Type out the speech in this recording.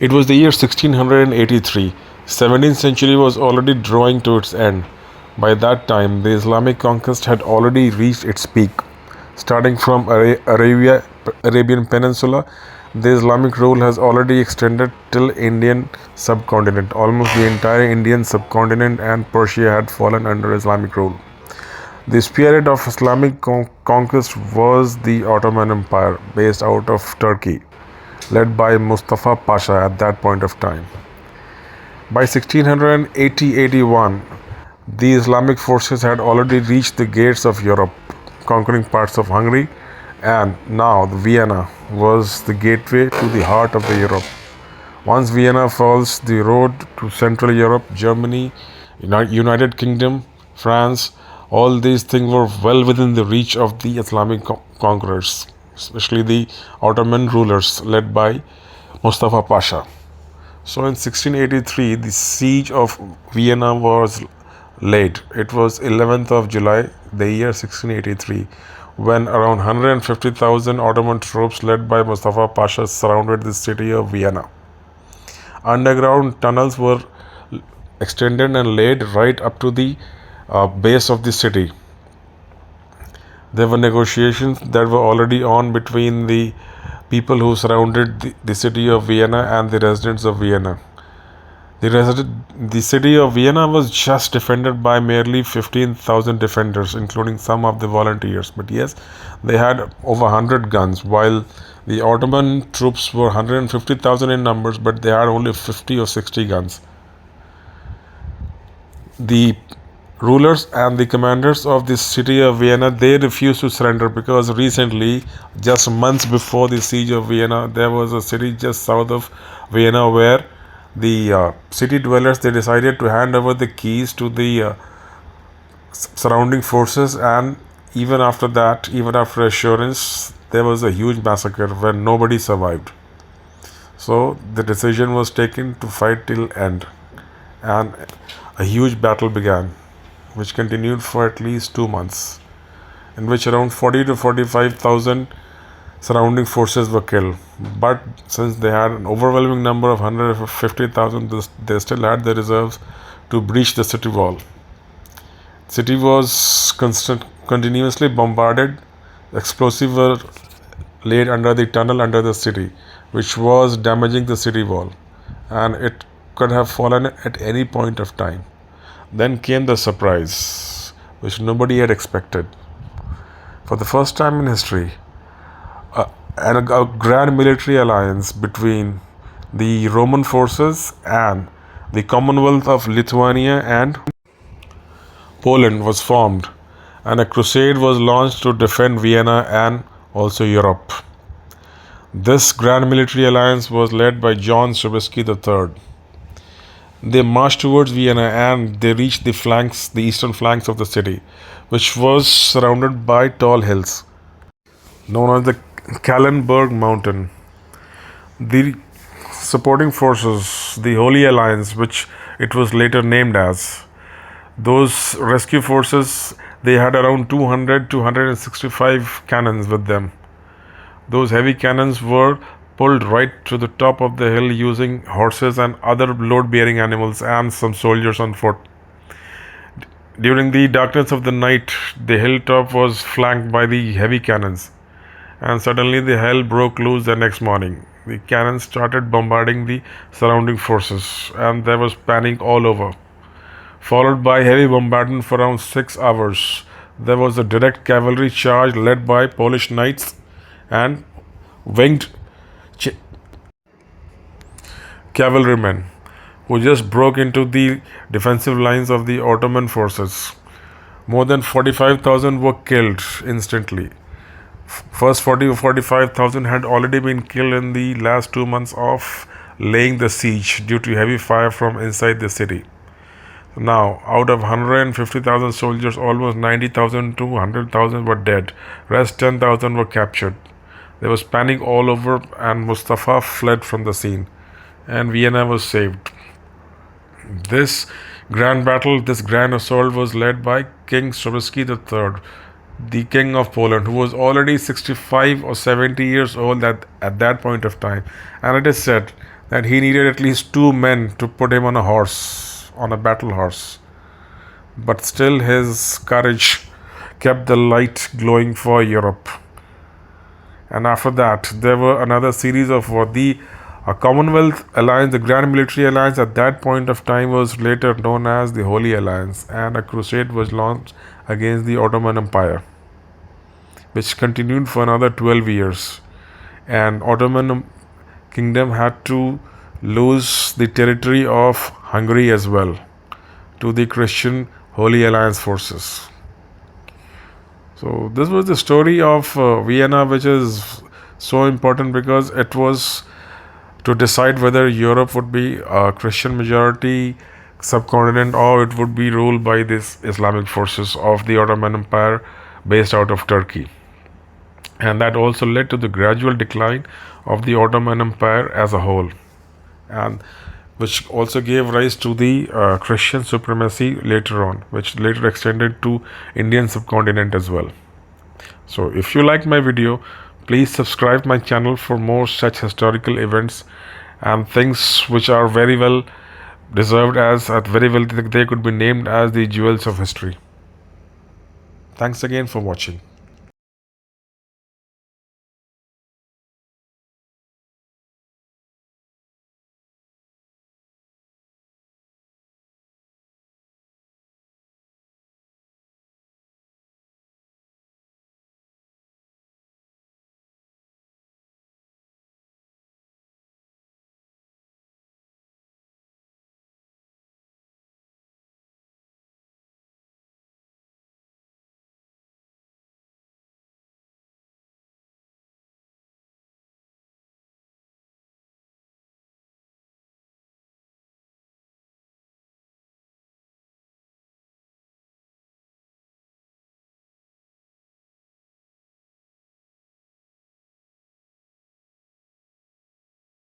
It was the year 1683. 17th century was already drawing to its end. By that time, the Islamic conquest had already reached its peak. Starting from Arabian Peninsula, the Islamic rule has already extended till Indian subcontinent. Almost the entire Indian subcontinent and Persia had fallen under Islamic rule. The spirit of Islamic conquest was the Ottoman Empire, based out of Turkey, led by Mustafa Pasha at that point of time. By 1680-81, the Islamic forces had already reached the gates of Europe, conquering parts of Hungary, and now Vienna was the gateway to the heart of the Europe. Once Vienna falls, the road to Central Europe, Germany, United Kingdom, France, all these things were well within the reach of the Islamic conquerors, especially the Ottoman rulers led by Mustafa Pasha. So in 1683, the siege of Vienna was laid. It was 11th of July, the year 1683, when around 150,000 Ottoman troops led by Mustafa Pasha surrounded the city of Vienna. Underground tunnels were extended and laid right up to the base of the city. There were negotiations that were already on between the people who surrounded the city of Vienna and the residents of Vienna. The city of Vienna was just defended by merely 15,000 defenders, including some of the volunteers. But yes, they had over 100 guns, while the Ottoman troops were 150,000 in numbers, but they had only 50 or 60 guns. The rulers and the commanders of the city of Vienna, they refused to surrender because recently, just months before the siege of Vienna, there was a city just south of Vienna where the city dwellers, they decided to hand over the keys to the surrounding forces, and even after that, even after assurance, there was a huge massacre where nobody survived. So the decision was taken to fight till end, and a huge battle began, which continued for at least 2 months, in which around 40 to 45,000 surrounding forces were killed. But since they had an overwhelming number of 150,000, they still had the reserves to breach the city wall. City was continuously bombarded. Explosives were laid under the tunnel under the city, which was damaging the city wall, and it could have fallen at any point of time. Then came the surprise, which nobody had expected. For the first time in history, a grand military alliance between the Roman forces and the Commonwealth of Lithuania and Poland was formed, and a crusade was launched to defend Vienna and also Europe. This grand military alliance was led by John Sobieski III. They marched towards Vienna and they reached the eastern flanks of the city, which was surrounded by tall hills known as the Kallenberg Mountain. The supporting forces, the Holy Alliance, which it was later named as, those rescue forces, they had around 200 to 165 cannons with them. Those heavy cannons were pulled right to the top of the hill using horses and other load-bearing animals and some soldiers on foot. During the darkness of the night, the hilltop was flanked by the heavy cannons, and suddenly the hell broke loose the next morning. The cannons started bombarding the surrounding forces, and there was panic all over. Followed by heavy bombardment for around 6 hours, there was a direct cavalry charge led by Polish knights and winged cavalrymen, who just broke into the defensive lines of the Ottoman forces. More than 45,000 were killed instantly. First 40 or 45,000 had already been killed in the last 2 months of laying the siege due to heavy fire from inside the city. Now, out of 150,000 soldiers, almost 90,000 to 100,000 were dead. Rest 10,000 were captured. There was panic all over, and Mustafa fled from the scene, and Vienna was saved. This grand battle, this grand assault was led by King Sobieski III, the King of Poland, who was already 65 or 70 years old at that point of time. And it is said and he needed at least 2 men to put him on a horse, on a battle horse. But still, his courage kept the light glowing for Europe. And after that, there were another series of what the Commonwealth Alliance, the Grand Military Alliance at that point of time was later known as the Holy Alliance, and a crusade was launched against the Ottoman Empire, which continued for another 12 years. And Ottoman Kingdom had to lose the territory of Hungary as well to the Christian Holy Alliance forces. So this was the story of Vienna, which is so important because it was to decide whether Europe would be a Christian majority subcontinent or it would be ruled by these Islamic forces of the Ottoman Empire based out of Turkey. And that also led to the gradual decline of the Ottoman Empire as a whole, and which also gave rise to the Christian supremacy later on, which later extended to Indian subcontinent as well. So if you like my video, please subscribe my channel for more such historical events and things which are very well deserved as very well they could be named as the jewels of history. Thanks again for watching.